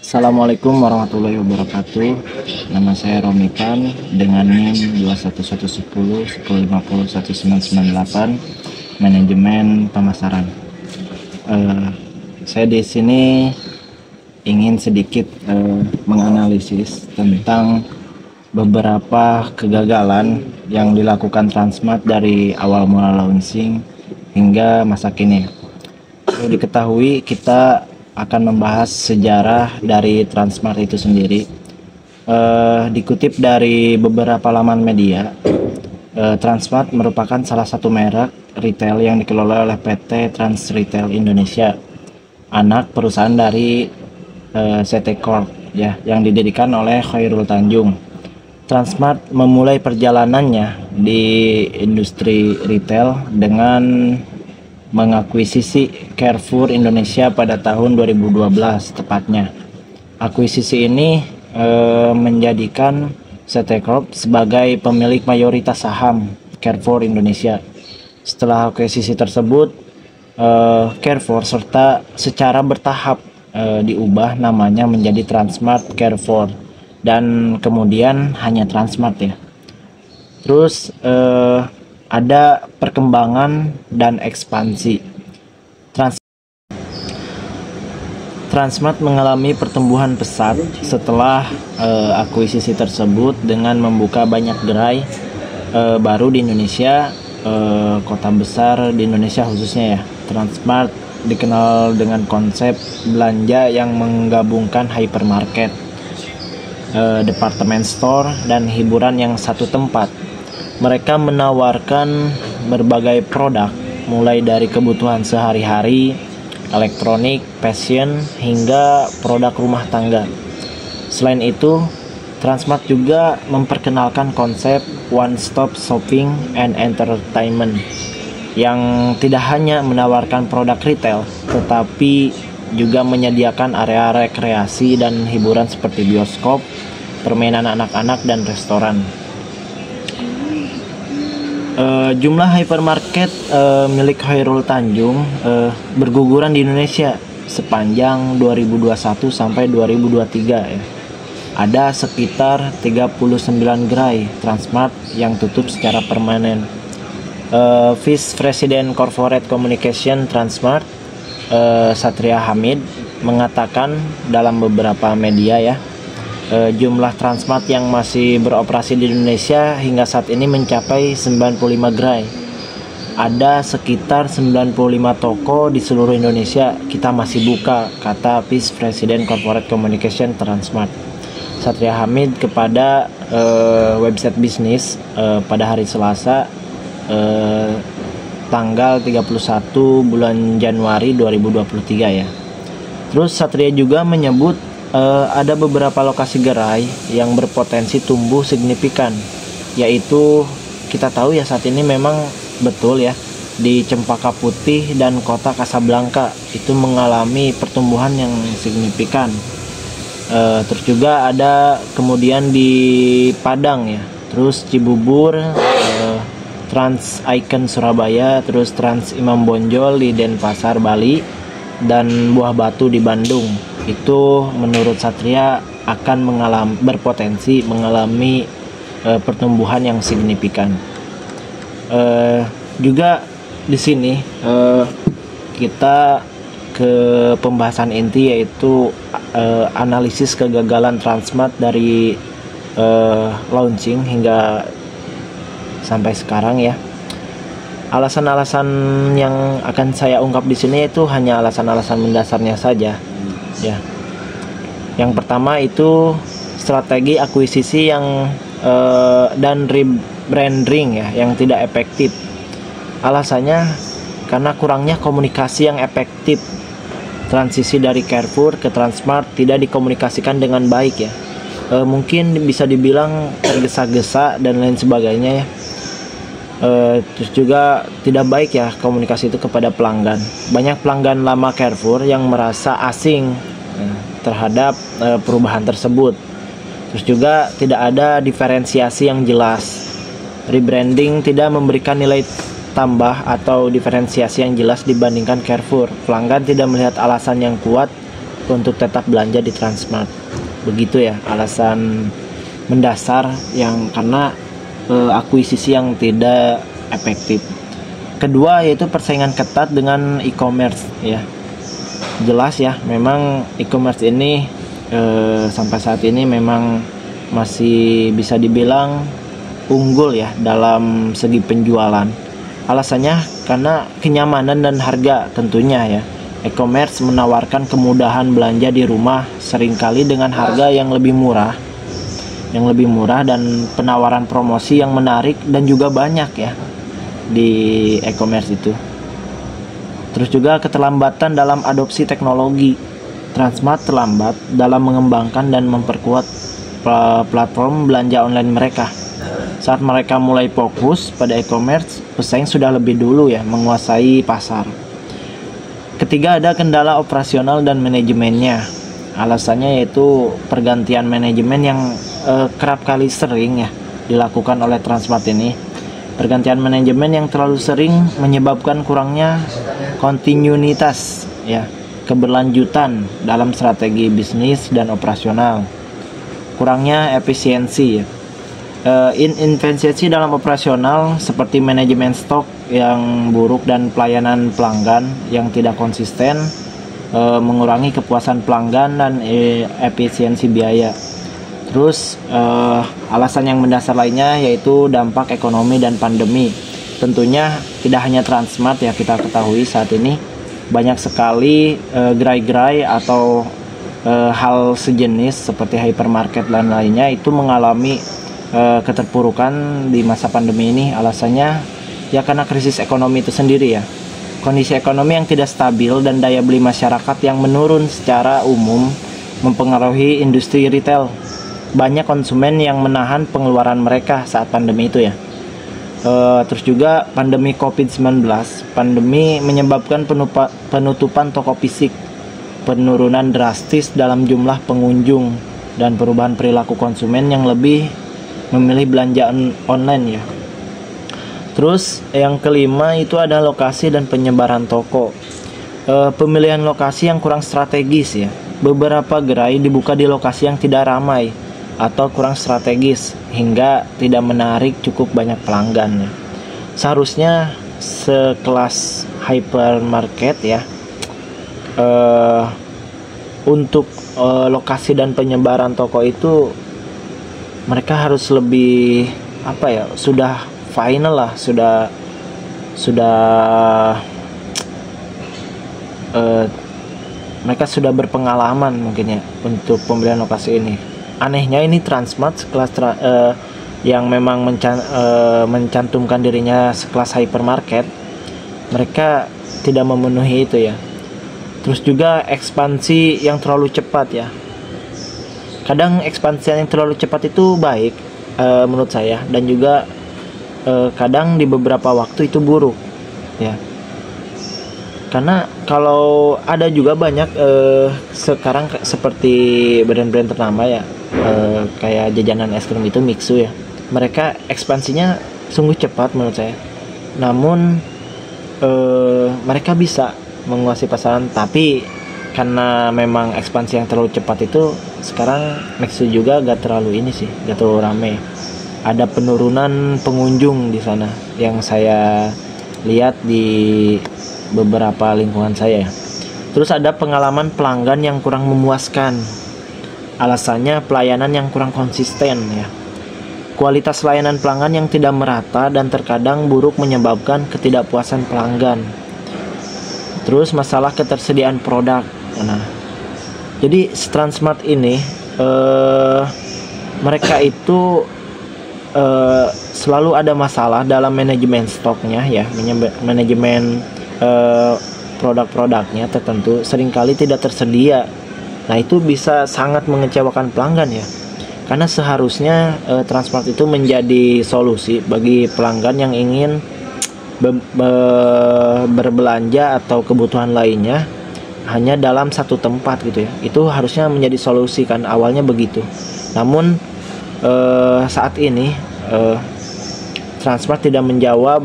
Assalamualaikum warahmatullahi wabarakatuh. Nama saya Romikan dengan NIM 2111010501998, manajemen pemasaran. Saya di sini ingin sedikit menganalisis tentang beberapa kegagalan yang dilakukan Transmart dari awal mula launching hingga masa kini. Perlu diketahui, kita akan membahas sejarah dari Transmart itu sendiri. Dikutip dari beberapa laman media, Transmart merupakan salah satu merek retail yang dikelola oleh PT Trans Retail Indonesia, anak perusahaan dari CT Corp ya, yang didirikan oleh Khairul Tanjung. Transmart memulai perjalanannya di industri retail dengan mengakuisisi Carrefour Indonesia pada tahun 2012 tepatnya. Akuisisi ini menjadikan CT Corp sebagai pemilik mayoritas saham Carrefour Indonesia. Setelah akuisisi tersebut, Carrefour secara bertahap diubah namanya menjadi Transmart Carrefour dan kemudian hanya Transmart ya. Terus ada perkembangan dan ekspansi. Transmart mengalami pertumbuhan pesat setelah akuisisi tersebut dengan membuka banyak gerai baru di Indonesia, kota besar di Indonesia khususnya ya. Transmart dikenal dengan konsep belanja yang menggabungkan hypermarket, department store, dan hiburan yang satu tempat. Mereka menawarkan berbagai produk mulai dari kebutuhan sehari-hari, elektronik, fashion, hingga produk rumah tangga. Selain itu, Transmart juga memperkenalkan konsep one stop shopping and entertainment yang tidak hanya menawarkan produk retail, tetapi juga menyediakan area rekreasi dan hiburan seperti bioskop, permainan anak-anak, dan restoran. Jumlah hypermarket milik Khairul Tanjung berguguran di Indonesia sepanjang 2021 sampai 2023 ya. Ada sekitar 39 gerai Transmart yang tutup secara permanen. Vice President Corporate Communication Transmart, Satria Hamid, mengatakan dalam beberapa media ya, jumlah Transmart yang masih beroperasi di Indonesia hingga saat ini mencapai 95 gerai. Ada sekitar 95 toko di seluruh Indonesia kita masih buka, kata Vice President Corporate Communication Transmart Satria Hamid kepada website bisnis pada hari Selasa tanggal 31 bulan Januari 2023 ya. Terus Satria juga menyebut ada beberapa lokasi gerai yang berpotensi tumbuh signifikan, yaitu kita tahu ya saat ini memang betul ya, di Cempaka Putih dan kota Kasablanka itu mengalami pertumbuhan yang signifikan. Terus juga ada kemudian di Padang ya, terus Cibubur, Trans Icon Surabaya, terus Trans Imam Bonjol di Denpasar Bali, dan Buah Batu di Bandung. Itu menurut Satria akan berpotensi mengalami pertumbuhan yang signifikan. Juga di sini kita ke pembahasan inti, yaitu analisis kegagalan Transmart dari launching hingga sampai sekarang ya. Alasan-alasan yang akan saya ungkap di sini itu hanya alasan-alasan mendasarnya saja ya. Yang pertama itu strategi akuisisi yang dan rebranding ya yang tidak efektif. Alasannya karena kurangnya komunikasi yang efektif. Transisi dari Carrefour ke Transmart tidak dikomunikasikan dengan baik ya. Mungkin bisa dibilang tergesa-gesa dan lain sebagainya ya. Terus juga tidak baik ya komunikasi itu kepada pelanggan. Banyak pelanggan lama Carrefour yang merasa asing terhadap perubahan tersebut. Terus juga tidak ada diferensiasi yang jelas. Rebranding tidak memberikan nilai tambah atau diferensiasi yang jelas dibandingkan Carrefour. Pelanggan tidak melihat alasan yang kuat untuk tetap belanja di Transmart. Begitu ya alasan mendasar yang karena akuisisi yang tidak efektif. Kedua yaitu persaingan ketat dengan e-commerce ya. Jelas ya, memang e-commerce ini sampai saat ini memang masih bisa dibilang unggul ya dalam segi penjualan. Alasannya karena kenyamanan dan harga tentunya ya. E-commerce menawarkan kemudahan belanja di rumah seringkali dengan harga yang lebih murah dan penawaran promosi yang menarik dan juga banyak ya di e-commerce itu. Terus juga keterlambatan dalam adopsi teknologi. Transmart terlambat dalam mengembangkan dan memperkuat platform belanja online mereka. Saat mereka mulai fokus pada e-commerce, pesaing sudah lebih dulu ya menguasai pasar. Ketiga, ada kendala operasional dan manajemennya. Alasannya yaitu pergantian manajemen yang kerap kali sering ya dilakukan oleh Transmart ini. Pergantian manajemen yang terlalu sering menyebabkan kurangnya kontinuitas ya, keberlanjutan dalam strategi bisnis dan operasional. Kurangnya efisiensi ya. Inefisiensi dalam operasional seperti manajemen stok yang buruk dan pelayanan pelanggan yang tidak konsisten, mengurangi kepuasan pelanggan dan efisiensi biaya. Terus alasan yang mendasar lainnya yaitu dampak ekonomi dan pandemi. Tentunya tidak hanya Transmart ya, kita ketahui saat ini banyak sekali gerai-gerai atau hal sejenis seperti hypermarket dan lainnya itu mengalami keterpurukan di masa pandemi ini. Alasannya ya karena krisis ekonomi itu sendiri ya. Kondisi ekonomi yang tidak stabil dan daya beli masyarakat yang menurun secara umum mempengaruhi industri retail. Banyak konsumen yang menahan pengeluaran mereka saat pandemi itu ya. Terus juga pandemi COVID-19. Pandemi menyebabkan penutupan toko fisik, penurunan drastis dalam jumlah pengunjung, dan perubahan perilaku konsumen yang lebih memilih belanja online ya. Terus yang kelima itu ada lokasi dan penyebaran toko. Pemilihan lokasi yang kurang strategis ya. Beberapa gerai dibuka di lokasi yang tidak ramai atau kurang strategis hingga tidak menarik cukup banyak pelanggan ya. Seharusnya sekelas hypermarket ya untuk lokasi dan penyebaran toko itu mereka harus lebih sudah final lah, sudah mereka sudah berpengalaman mungkin ya untuk pembelian lokasi ini. Anehnya ini Transmart sekelas yang memang mencantumkan dirinya sekelas hypermarket, mereka tidak memenuhi itu ya. Terus juga ekspansi yang terlalu cepat ya. Kadang ekspansi yang terlalu cepat itu baik menurut saya, dan juga kadang di beberapa waktu itu buruk ya. Karena kalau ada juga banyak sekarang seperti brand-brand ternama ya, kayak jajanan es krim itu Mixu ya, mereka ekspansinya sungguh cepat menurut saya. Namun mereka bisa menguasai pasaran, tapi karena memang ekspansi yang terlalu cepat itu sekarang Mixu juga gak terlalu rame. Ada penurunan pengunjung di sana yang saya lihat di beberapa lingkungan saya. Terus ada pengalaman pelanggan yang kurang memuaskan. Alasannya pelayanan yang kurang konsisten ya. Kualitas layanan pelanggan yang tidak merata dan terkadang buruk menyebabkan ketidakpuasan pelanggan. Terus masalah ketersediaan produk. Nah, jadi Transmart ini mereka itu selalu ada masalah dalam manajemen stoknya ya, manajemen produk-produknya tertentu seringkali tidak tersedia. Nah, itu bisa sangat mengecewakan pelanggan ya. Karena seharusnya Transmart itu menjadi solusi bagi pelanggan yang ingin berbelanja atau kebutuhan lainnya hanya dalam satu tempat gitu ya. Itu harusnya menjadi solusi kan, awalnya begitu. Namun saat ini Transmart tidak menjawab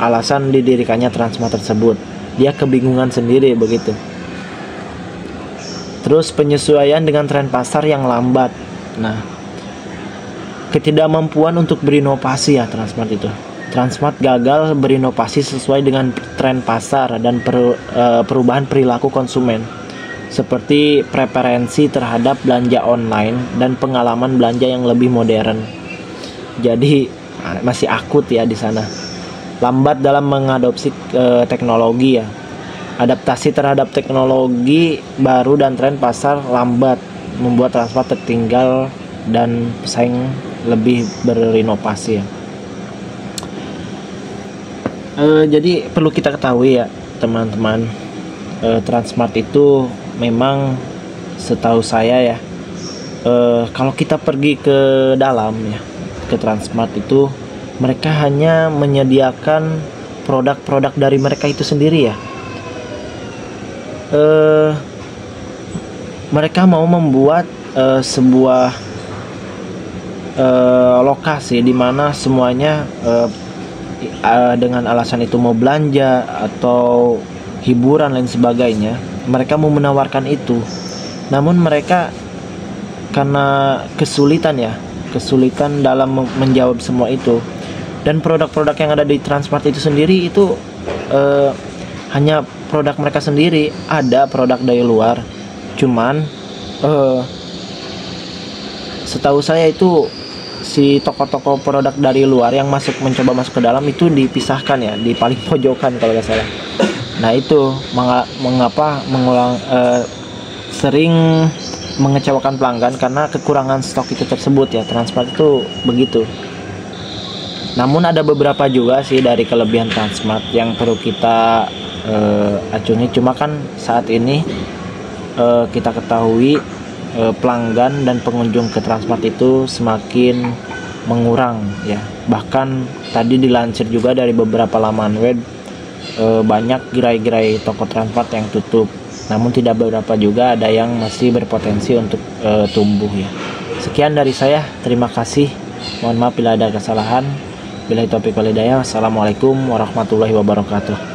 alasan didirikannya Transmart tersebut. Dia kebingungan sendiri begitu. Terus penyesuaian dengan tren pasar yang lambat. Nah, ketidakmampuan untuk berinovasi ya Transmart itu. Transmart gagal berinovasi sesuai dengan tren pasar dan perubahan perilaku konsumen, seperti preferensi terhadap belanja online dan pengalaman belanja yang lebih modern. Jadi masih akut ya di sana. Lambat dalam mengadopsi teknologi ya. Adaptasi terhadap teknologi baru dan tren pasar lambat, membuat Transmart tertinggal dan pesaing lebih berinovasi ya. Jadi perlu kita ketahui ya teman-teman, Transmart itu memang setahu saya ya, kalau kita pergi ke dalam ya, ke Transmart itu mereka hanya menyediakan produk-produk dari mereka itu sendiri ya. Mereka mau membuat sebuah lokasi di mana semuanya dengan alasan itu mau belanja atau hiburan lain sebagainya, mereka mau menawarkan itu. Namun mereka karena kesulitan dalam menjawab semua itu, dan produk-produk yang ada di Transmart itu sendiri itu hanya produk mereka sendiri. Ada produk dari luar, cuman setahu saya itu si toko-toko produk dari luar yang mencoba masuk ke dalam itu dipisahkan ya, di paling pojokan kalau nggak salah. Nah itu mengapa sering mengecewakan pelanggan karena kekurangan stok itu tersebut ya. Transmart itu begitu. Namun ada beberapa juga sih dari kelebihan Transmart yang perlu kita acungi. Cuma kan saat ini kita ketahui pelanggan dan pengunjung ke Transmart itu semakin mengurang ya. Bahkan tadi dilansir juga dari beberapa laman web, banyak gerai-gerai toko Transmart yang tutup. Namun tidak beberapa juga ada yang masih berpotensi untuk tumbuh ya. Sekian dari saya, terima kasih. Mohon maaf bila ada kesalahan. Billahi taufiq wal hidayah. Wassalamualaikum warahmatullahi wabarakatuh.